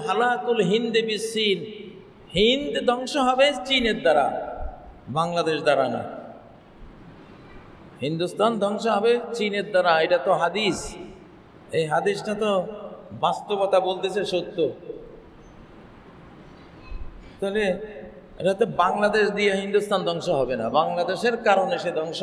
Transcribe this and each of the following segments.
হালাকুল Hind basin, Hind ধ্বংস হবে চীনের দ্বারা, বাংলাদেশ দ্বারা না। হিন্দুস্তান ধ্বংস হবে চীনের দ্বারা, এটা তো হাদিস। এই হাদিসটা তো বাস্তবতা বলতেছে সত্য। তাহলে এটা তো বাংলাদেশ দিয়ে হিন্দুস্তান ধ্বংস হবে না, বাংলাদেশের কারণে সে ধ্বংস।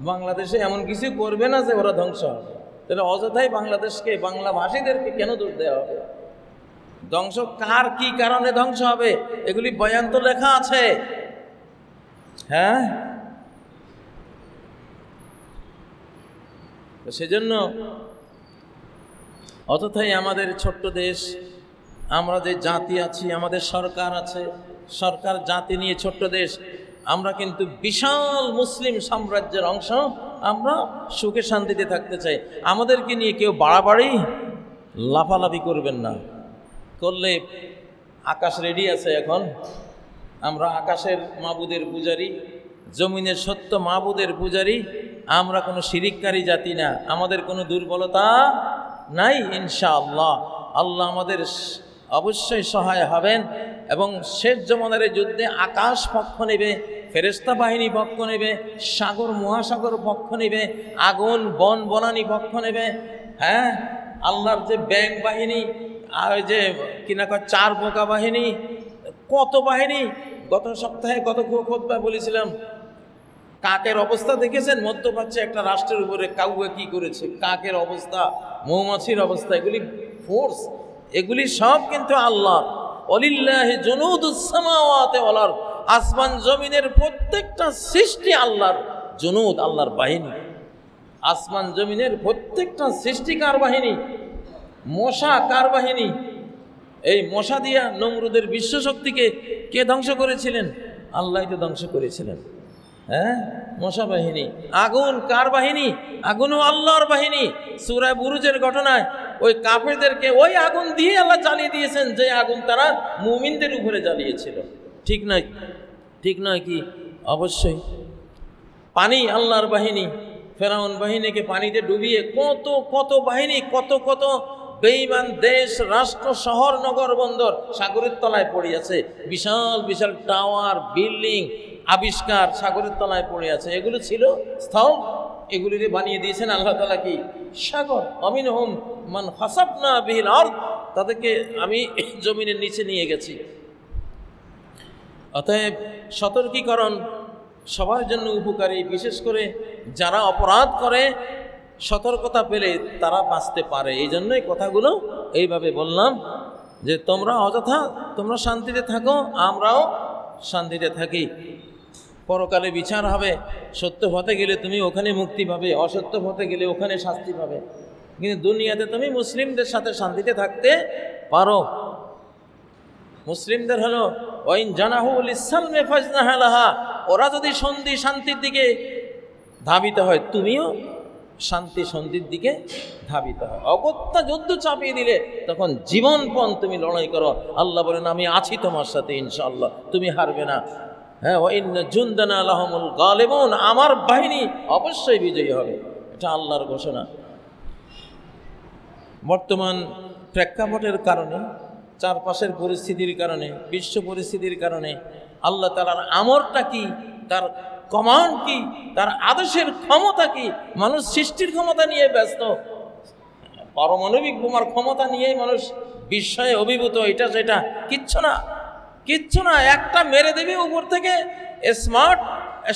বাংলাদেশে এমন কিছু করবে না যে ওরা ধ্বংস হবে। তাহলে অযথাই বাংলাদেশকে, বাংলা ভাষীদেরকে কেন দোষ দেওয়া হবে? ধ্বংস কার কি কারণে ধ্বংস হবে এগুলি বয়ান তো লেখা আছে। হ্যাঁ, সেজন্য অযথাই আমাদের ছোট্ট দেশ, আমরা যে জাতি আছি, আমাদের সরকার আছে, সরকার জাতি নিয়ে ছোট্ট দেশ, আমরা কিন্তু বিশাল মুসলিম সাম্রাজ্যের অংশ। আমরা সুখে শান্তিতে থাকতে চাই। আমাদেরকে নিয়ে কেউ বাড়াবাড়ি লাফালাফি করবেন না, করলে আকাশ রেডি আছে এখন। আমরা আকাশের মাবুদের পূজারী, জমিনের সত্য মাবুদের পূজারী। আমরা কোনো শিরিককারী জাতি না, আমাদের কোনো দুর্বলতা নাই। ইনশাআল্লাহ আল্লাহ আমাদের অবশ্যই সহায় হবেন এবং শেষ জমানের যুদ্ধে আকাশ পক্ষ নেবে, ফেরেশতা বাহিনী পক্ষ নেবে, সাগর মহাসাগর পক্ষ নেবে, আগুন বন বনানি পক্ষ নেবে। হ্যাঁ, আল্লাহর যে ব্যাং বাহিনী, আর যে কিনা কয় চার বোকা বাহিনী, কত বাহিনী। গত সপ্তাহে কত খোদবা বলেছিলাম, কাকের অবস্থা দেখেছেন? মধ্যপ্রাচ্যে একটা রাষ্ট্রের উপরে কাউকে কি করেছে, কাকের অবস্থা, মৌমাছির অবস্থা, এগুলি ফোর্স, এগুলি সব কিন্তু আল্লাহ। ওয়ালিল্লাহি জুনুদুস সামাওয়াতি ওয়াল আরদ, আসমান জমিনের প্রত্যেকটা সৃষ্টি আল্লাহর জুনুদ, আল্লাহর বাহিনী। আসমান জমিনের প্রত্যেকটা সৃষ্টি কার বাহিনী? মশা কার বাহিনী? এই মশা দিয়া নমরুদের বিশ্বশক্তিকে কে ধ্বংস করেছিলেন? আল্লাহ তো ধ্বংস করেছিলেন। হ্যাঁ, মশা বাহিনী। আগুন কার বাহিনী? আগুনও আল্লাহর বাহিনী। সূরা বুরুজের ঘটনায় ওই কাফেরদেরকে ওই আগুন দিয়ে আল্লাহ জ্বালিয়ে দিয়েছেন, যে আগুন তারা মুমিনদের উপরে জ্বালিয়েছিল। ঠিক নয়? ঠিক নয় কি? অবশ্যই। পানি আল্লাহর বাহিনী। ফেরাউন বাহিনীকে পানিতে ডুবিয়ে কত কত বাহিনী, কত কত বেঈমান দেশ, রাষ্ট্র, শহর, নগর, বন্দর সাগরের তলায় পড়ে আছে। বিশাল বিশাল টাওয়ার, বিল্ডিং আবিষ্কার সাগরের তলায় পড়ে আছে। এগুলো ছিল স্থল, এগুলিরে বানিয়ে দিয়েছেন আল্লাহ তাআলা কি? সাগর। আমিনহুম মান খাসাফনা বিল আরদ, তাদেরকে আমি জমিনের নিচে নিয়ে গেছি। অতএব সতর্কীকরণ সবার জন্য উপকারী, বিশেষ করে যারা অপরাধ করে সতর্কতা পেলে তারা বাঁচতে পারে। এই জন্যই কথাগুলো এইভাবে বললাম যে তোমরা অযথা তোমরা শান্তিতে থাকো, আমরাও শান্তিতে থাকি। পরকালে বিচার হবে, সত্য পথে গেলে তুমি ওখানে মুক্তি পাবে, অসত্য পথে গেলে ওখানে শাস্তি পাবে। কিন্তু দুনিয়াতে তুমি মুসলিমদের সাথে শান্তিতে থাকতে পারো। মুসলিমদের হলো ওয়াইন জানাহু লিসালমি ফাজনাহা লাহা, ওরা যদি সন্ধি শান্তির দিকে ধাবিত হয়, তুমিও শান্তি সন্ধির দিকে ধাবিত হয়। অগত্যা যুদ্ধ চাপিয়ে দিলে তখন জীবনপণ তুমি লড়াই করো। আল্লাহ বলেন আমি আছি তোমার সাথে, ইনশাআল্লাহ তুমি হারবে না। হ্যাঁ, ওয়া ইন্না জুনদানা লাহুমুল গালিবুন, আমার বাহিনী অবশ্যই বিজয়ী হবে। এটা আল্লাহর ঘোষণা। বর্তমান প্রেক্ষাপটের কারণে, চারপাশের পরিস্থিতির কারণে, বিশ্ব পরিস্থিতির কারণে আল্লাহ তাআলার আমরটা কি, তার কমান্ড কি, তার আদেশের ক্ষমতা কি, মানুষ সৃষ্টির ক্ষমতা নিয়ে ব্যস্ত। পারমাণবিক বোমার ক্ষমতা নিয়েই মানুষ বিস্ময়ে অভিভূত, এটা সেটা। কিচ্ছু না, কিচ্ছু না। একটা মেরে দেবে উপর থেকে, স্মার্ট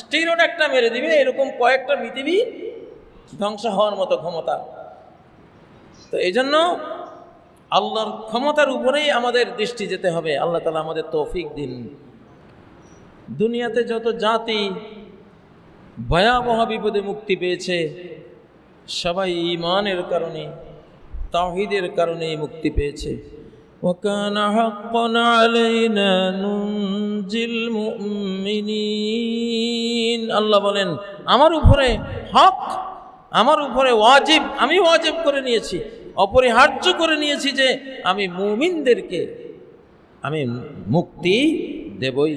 স্টিরয়েড একটা মেরে দিবে, এরকম কয়েকটা পৃথিবী ধ্বংস হওয়ার মতো ক্ষমতা। তো এই জন্য আল্লাহর ক্ষমতার উপরেই আমাদের দৃষ্টি যেতে হবে। আল্লাহ তাআলা আমাদের তৌফিক দিন। দুনিয়াতে যত জাতি ভয়াবহ বিপদে মুক্তি পেয়েছে, সবাই ঈমানের কারণে, তাওহীদের কারণেই মুক্তি পেয়েছে। ওয়াকানা হাক্কান আলাইনা নুনজিল মুমিনিন, আল্লাহ বলেন আমার উপরে হক, আমার উপরে ওয়াজিব, আমি ওয়াজিব করে নিয়েছি, অপরিহার্য করে নিয়েছি যে আমি মুমিনদেরকে আমি মুক্তি দেবই।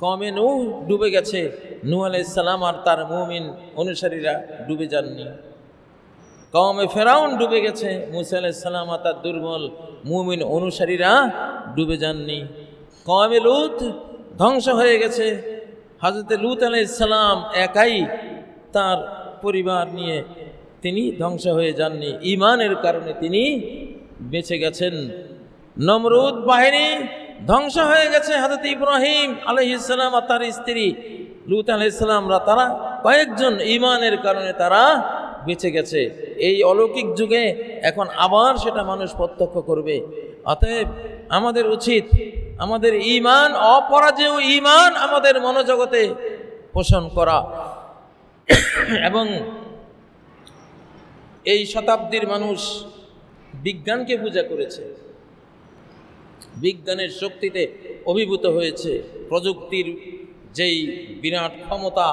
কওমে নূহ ডুবে গেছে, নূহ আলাইহিস সালাম আর তার মুমিন অনুসারীরা ডুবে যাননি। কওমে ফেরাউন ডুবে গেছে, মুসা আলাইহিস সালাম আর তার দুর্বল মুমিন অনুসারীরা ডুবে যাননি। কওমে লূত ধ্বংস হয়ে গেছে, হযরত লূত আলাইহিস সালাম একাই তার পরিবার নিয়ে তিনি ধ্বংস হয়ে যাননি, ঈমানের কারণে তিনি বেঁচে গেছেন। নমরুদ বাহিনী ধ্বংস হয়ে গেছে, হযরত ইব্রাহিম আলাইহিস সালাম আর তার স্ত্রী লূত আলাইহিস সালামরা তারা কয়েকজন ঈমানের কারণে তারা বেঁচে গেছে। এই অলৌকিক যুগে এখন আবার সেটা মানুষ প্রত্যক্ষ করবে। অতএব আমাদের উচিত আমাদের ঈমান, অপরাজেয় ঈমান আমাদের মনোজগতে পোষণ করা। এবং এই শতাব্দীর মানুষ বিজ্ঞানকে পূজা করেছে, বিজ্ঞানের শক্তিতে অভিভূত হয়েছে, প্রযুক্তির যেই বিরাট ক্ষমতা,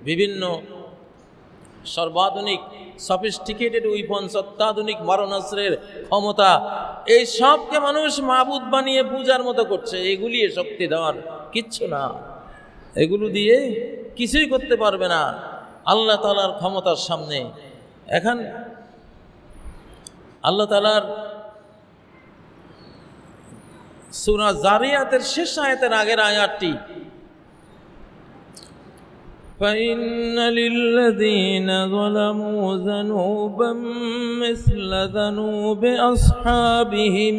বিভিন্ন সর্বাধুনিক সফিস্টিকেটেড উইপন্স, অত্যাধুনিক মারণাস্ত্রের ক্ষমতা, এই সবকে মানুষ মাবুদ বানিয়ে পূজার মতো করছে। এগুলি শক্তি দেওয়ার কিচ্ছু না, এগুলো দিয়ে কিছুই করতে পারবে না আল্লাহ তাআলার ক্ষমতার সামনে। এখন আল্লাহ তাআলার সূরা জারিয়াতের শেষ আয়াতের আগের আয়াতটি, فَإِنَّ لِلَّذِينَ ظَلَمُوا ذَنُوبًا مِثْلَ ذَنُوبِ أَصْحَابِهِمْ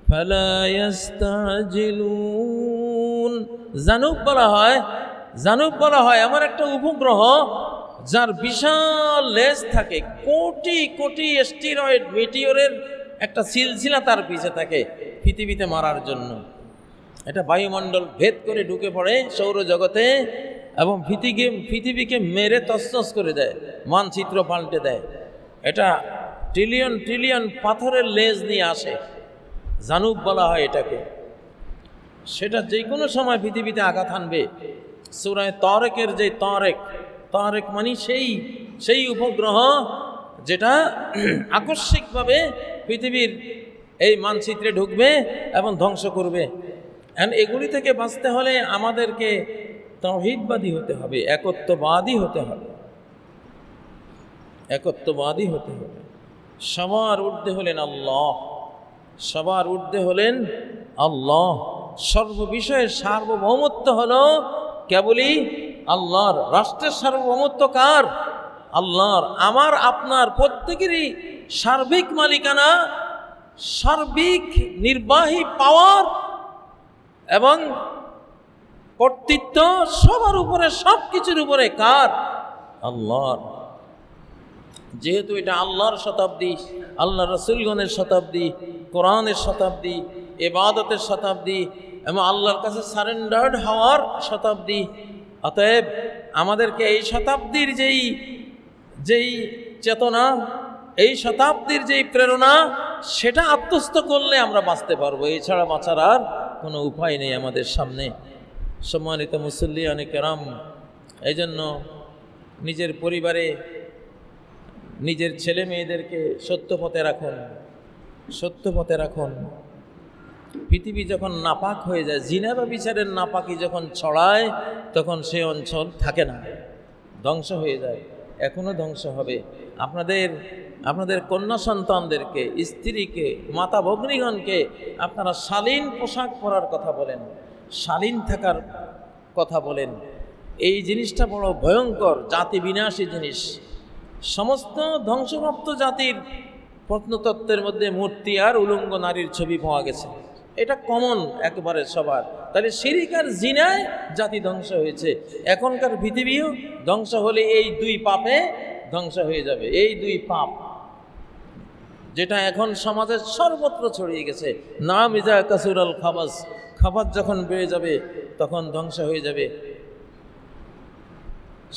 فَلَا يَسْتَعْجِلُونَ। জানুব বলা হয় এমন একটা উপগ্রহ যার বিশাল লেজ থাকে, কোটি কোটি অ্যাস্টেরয়েড মিটিওরের একটা সিলসিলা তার পিছে থাকে পৃথিবীতে মারার জন্য। এটা বায়ুমণ্ডল ভেদ করে ঢুকে পড়ে সৌরজগতে এবং পৃথিবীকে মেরে তছনছ করে দেয়, মানচিত্র পাল্টে দেয়। এটা ট্রিলিয়ন ট্রিলিয়ন পাথরের লেজ নিয়ে আসে, জানুব বলা হয় এটাকে। সেটা যে কোনো সময় পৃথিবীতে আঘাত হানবে। সূরা তারেকের যে তারেক মানে সেই উপগ্রহ যেটা আকস্মিকভাবে পৃথিবীর এই মানচিত্রে ঢুকবে এবং ধ্বংস করবে। এগুলি থেকে বাঁচতে হলে আমাদেরকে তাওহীদবাদী হতে হবে, একত্ববাদী হতে হবে। সবার ঊর্ধ্বে হলেন আল্লাহ, সবার ঊর্ধ্বে হলেন আল্লাহ। সর্ববিষয়ের সার্বভৌমত্ব হলো কেবলই আল্লাহর। রাষ্ট্রের সার্বভৌমত্ব কার? আল্লাহর। আমার আপনার প্রত্যেকেরই সার্বিক মালিকানা, সার্বিক নির্বাহী পাওয়ার এবং কর্তৃত্ব সবার উপরে, সব কিছুর উপরে কার? আল্লাহর। যেহেতু এটা আল্লাহর শতাব্দী, আল্লাহ রাসূলগণের শতাব্দী, কোরআনের শতাব্দী, ইবাদতের শতাব্দী এবং আল্লাহর কাছে সারেন্ডার্ড হওয়ার শতাব্দী, অতএব আমাদেরকে এই শতাব্দীর যেই চেতনা, এই শতাব্দীর যেই প্রেরণা, সেটা আত্মস্থ করলে আমরা বাঁচতে পারবো। এছাড়া বাঁচার আর কোনো উপায় নেই আমাদের সামনে। সম্মানিত মুসল্লিয়ানে কেরাম, এই জন্য নিজের পরিবারে নিজের ছেলে মেয়েদেরকে সত্য পথে রাখুন। পৃথিবী যখন নাপাক হয়ে যায়, জিনা বা বিচারের নাপাকি যখন ছড়ায়, তখন সে অঞ্চল থাকে না, ধ্বংস হয়ে যায়। এখনো ধ্বংস হবে। আপনাদের কন্যা সন্তানদেরকে, স্ত্রীকে, মাতা ভগ্নীগণকে আপনারা শালীন পোশাক পরার কথা বলেন, শালীন থাকার কথা বলেন। এই জিনিসটা বড় ভয়ঙ্কর, জাতি বিনাশী জিনিস। সমস্ত ধ্বংসপ্রাপ্ত জাতির প্রত্নতত্ত্বের মধ্যে মূর্তি আর উলঙ্গ নারীর ছবি পাওয়া গেছে। এটা কমন একেবারে সবার। তাহলে শিরিক আর জিনায় জাতি ধ্বংস হয়েছে। এখনকার পৃথিবীও ধ্বংস হলে এই দুই পাপে ধ্বংস হয়ে যাবে। এই দুই পাপ যেটা এখন সমাজের সর্বত্র ছড়িয়ে গেছে। নাম ইজা কাসুরাল খাবাস, খাবার যখন বেড়ে যাবে তখন ধ্বংস হয়ে যাবে।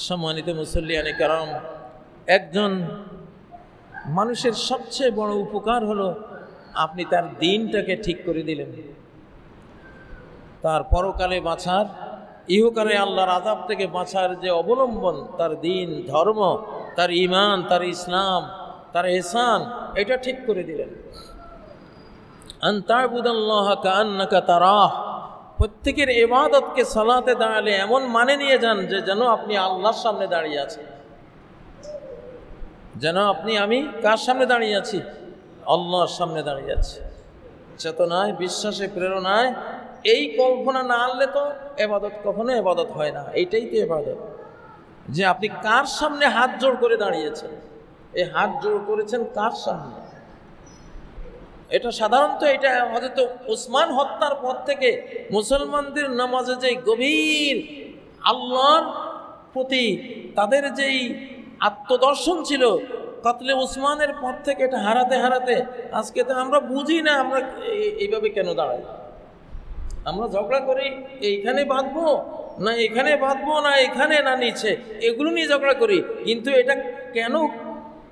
সম্মানিত মুসল্লিয়ানে কারাম, একজন মানুষের সবচেয়ে বড় উপকার হলো আপনি তার দিনটাকে ঠিক করে দিলেন। তার পরকালে বাঁচার, ইহকালে আল্লাহর আযাব থেকে বাঁচার যে অবলম্বন, তার দিন, ধর্ম, তার ঈমান, তার ইসলাম, তার ইহসান, এটা ঠিক করে দিলেন। আন তা'বুদাল্লাহা কাআন্নাকা তারাহ, প্রত্যেকের ইবাদতকে সালাতে দাঁড়ালে এমন মানে নিয়ে যান যে যেন আপনি আল্লাহর সামনে দাঁড়িয়ে আছেন। যেন আপনি আমি কার সামনে দাঁড়িয়ে আছি? আল্লাহর সামনে দাঁড়িয়ে আছি। চেতনায়, বিশ্বাসে, প্রেরণায় এই কল্পনা না আনলে তো এবাদত কখনো এবাদত হয় না। এইটাই তো এবাদত, যে আপনি কার সামনে হাত জোড় করে দাঁড়িয়েছেন। এই হাত জোড় করেছেন কার সামনে? এটা সাধারণত এটা হযরত উসমান হত্যার পর থেকে মুসলমানদের নামাজে যে গভীর আল্লাহর প্রতি তাদের যেই আত্মদর্শন ছিল, কতলে উসমানের পর থেকে এটা হারাতে হারাতে আজকে তো আমরা বুঝি না আমরা এইভাবে কেন দাঁড়াই। আমরা ঝগড়া করি, এইখানে বাঁধবো না এখানে বাঁধবো, না এখানে না নিচে, এগুলো নিয়ে ঝগড়া করি। কিন্তু এটা কেন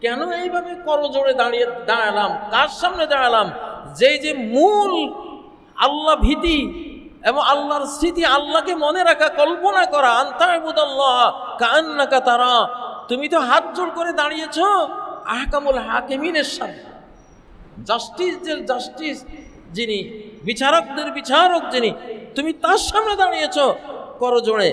কেন এইভাবে করজোড়ে দাঁড়ালাম? কার সামনে দাঁড়ালাম? যে মূল আল্লাহ ভীতি এবং আল্লাহর স্মৃতি, আল্লাহকে মনে রাখা, কল্পনা করা, আনতা'বুদাল্লাহ কাআন্নাকা তারা। তুমি তো হাত জোড় করে দাঁড়িয়েছ আহকামুল হাকিমিনের সামনে, জাস্টিস যিনি, বিচারকদের বিচারক যিনি, তুমি তার সামনে দাঁড়িয়েছ করজোড়ে।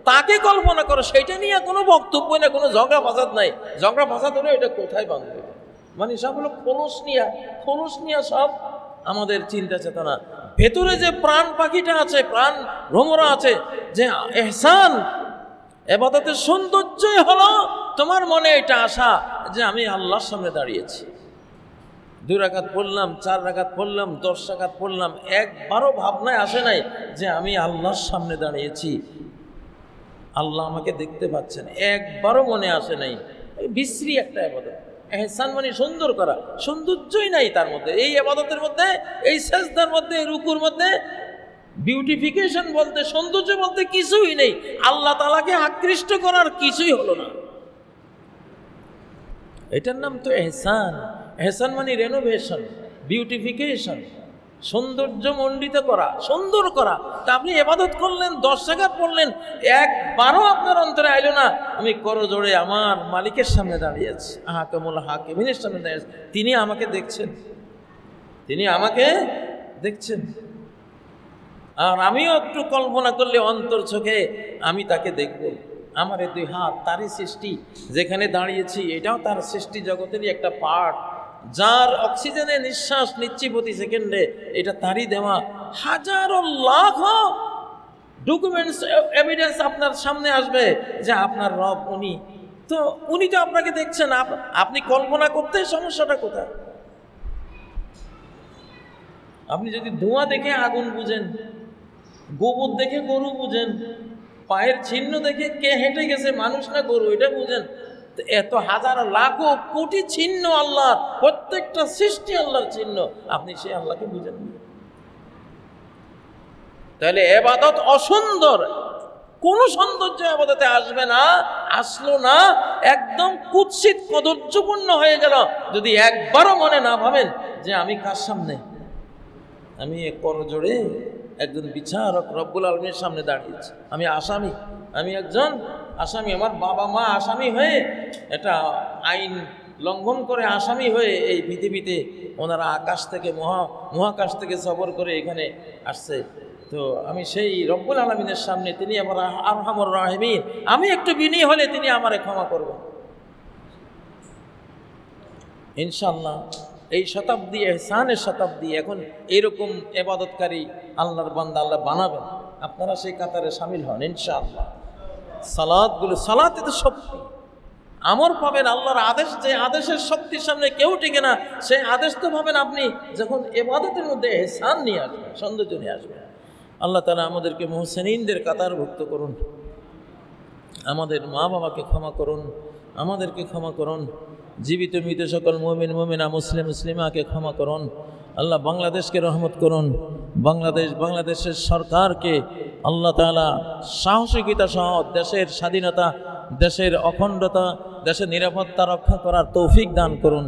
তাকে কল্পনা করো, সেটা নিয়ে কোনো বক্তব্য না, কোনো ঝগড়া ফাসাদ নাই। ঝগড়া ফাসাদ হলে এটা কোথায় বাঁধবে? মানে সব হলো খোলস নিয়া সব আমাদের চিন্তা চেতনা। ভেতরে যে প্রাণ পাখিটা আছে, প্রাণ ভ্রমরা আছে, যে ইহসান ইবাদতের সৌন্দর্যই হলো তোমার মনে এটা আশা যে আমি আল্লাহর সামনে দাঁড়িয়েছি। 2 রাকাত পড়লাম, 4 রাকাত পড়লাম, 10 রাকাত পড়লাম, একবারও ভাবনায় আসে নাই যে আমি আল্লাহর সামনে দাঁড়িয়েছি, আল্লাহ আমাকে দেখতে পাচ্ছেন। একবারও মনে আসে নাই। বিশ্রী একটা ইবাদত। ইহসান মানে সুন্দর করা, সৌন্দর্যই নাই তার মধ্যে। এই ইবাদতের মধ্যে, এই সিজদার মধ্যে, এই রুকুর মধ্যে বিউটিফিকেশন বলতে, সৌন্দর্য বলতে কিছুই নেই। আল্লাহ তাআলাকে আকৃষ্ট করার কিছুই হলো না। এটার নাম তো ইহসান। ইহসান মানে রেনোভেশন, বিউটিফিকেশন, সৌন্দর্য মণ্ডিত করা, সুন্দর করা। তা আপনি ইবাদত করলেন, 10 রাকাত পড়লেন, একবারও আপনার অন্তরে আইলো না আমি করজোড়ে আমার মালিকের সামনে দাঁড়িয়ে আছি, আহকামুল হাকিমিনের সামনে দাঁড়িয়ে আছি, তিনি আমাকে দেখছেন, তিনি আমাকে দেখছেন। আর আমিও একটু কল্পনা করলে অন্তর চোখে আমি তাকে দেখব। আমার এই 2 হাত তারই সৃষ্টি, যেখানে দাঁড়িয়েছি এটাও তার সৃষ্টি জগতেরই একটা পার্ট। যার অক্সিজেনে নিঃশ্বাস নিচ্ছি প্রতি সেকেন্ডে, এটা তারই দেওয়া। হাজারো লাখ ডকুমেন্টস, এভিডেন্স আপনার সামনে আসবে যে আপনার রব উনি তো আপনাকে দেখছেন। আপনি কল্পনা করতে সমস্যাটা কোথায়? আপনি যদি ধোঁয়া দেখে আগুন বুঝেন, গোবর দেখে গরু বুঝেন, পায়ের চিহ্ন দেখে কে হেঁটে গেছে, মানুষ না গরু, এটা বুঝেন। এত হাজার লাখো কোটি চিহ্ন আল্লাহর, প্রত্যেকটা সৃষ্টি আল্লাহর চিহ্ন, আপনি সেই আল্লাহকে বুঝেন না। তাহলে ইবাদত অসুন্দর, কোন সৌন্দর্য ইবাদতে আসবে না, আসলো না, একদম কুৎসিত কদর্যপূর্ণ হয়ে গেল যদি একবারও মনে না ভাবেন যে আমি কার সামনে, আমি করজোড়ে একজন বিচারক রব্বুল আলামিনের সামনে দাঁড়িয়েছি, আমি আসামি, আমি একজন আসামি। আমার বাবা মা আসামি হয়ে, এটা আইন লঙ্ঘন করে আসামি হয়ে এই পৃথিবীতে ওনারা আকাশ থেকে মহাকাশ থেকে সফর করে এখানে আসছে। তো আমি সেই রব্বুল আলামিনের সামনে, তিনি আমার আরহামুর রাহিমিন, আমি একটু বিনয়ী হলে তিনি আমারে ক্ষমা করবেন ইনশাআল্লাহ। এই শতাব্দী, ইহসানের শতাব্দী। এখন এরকম ইবাদতকারী আল্লাহর বান্দা আল্লাহ বানাবেন, আপনারা সেই কাতারে শামিল হন ইনশাআল্লাহ। সালাতে তো শক্তি, আমর পাবেন, আল্লাহর আদেশ, যে আদেশের শক্তির সামনে কেউ টিকে না, সেই আদেশ তো পাবেন আপনি যখন ইবাদতের মধ্যে ইহসান নিয়ে আসবেন, সৌন্দর্য নিয়ে আসবেন। আল্লাহ তাআলা আমাদেরকে মুহসিনিনদের কাতারভুক্ত করুন, আমাদের মা বাবাকে ক্ষমা করুন, আমাদেরকে ক্ষমা করুন, জীবিত মৃত সকল মুমিন মুমিনা মুসলিম মুসলিমাকে ক্ষমা করুন। আল্লাহ বাংলাদেশকে রহমত করুন, বাংলাদেশের সরকারকে আল্লাহ তাআলা সাহসিকতা সহ দেশের স্বাধীনতা, দেশের অখণ্ডতা, দেশের নিরাপত্তা রক্ষা করার তৌফিক দান করুন।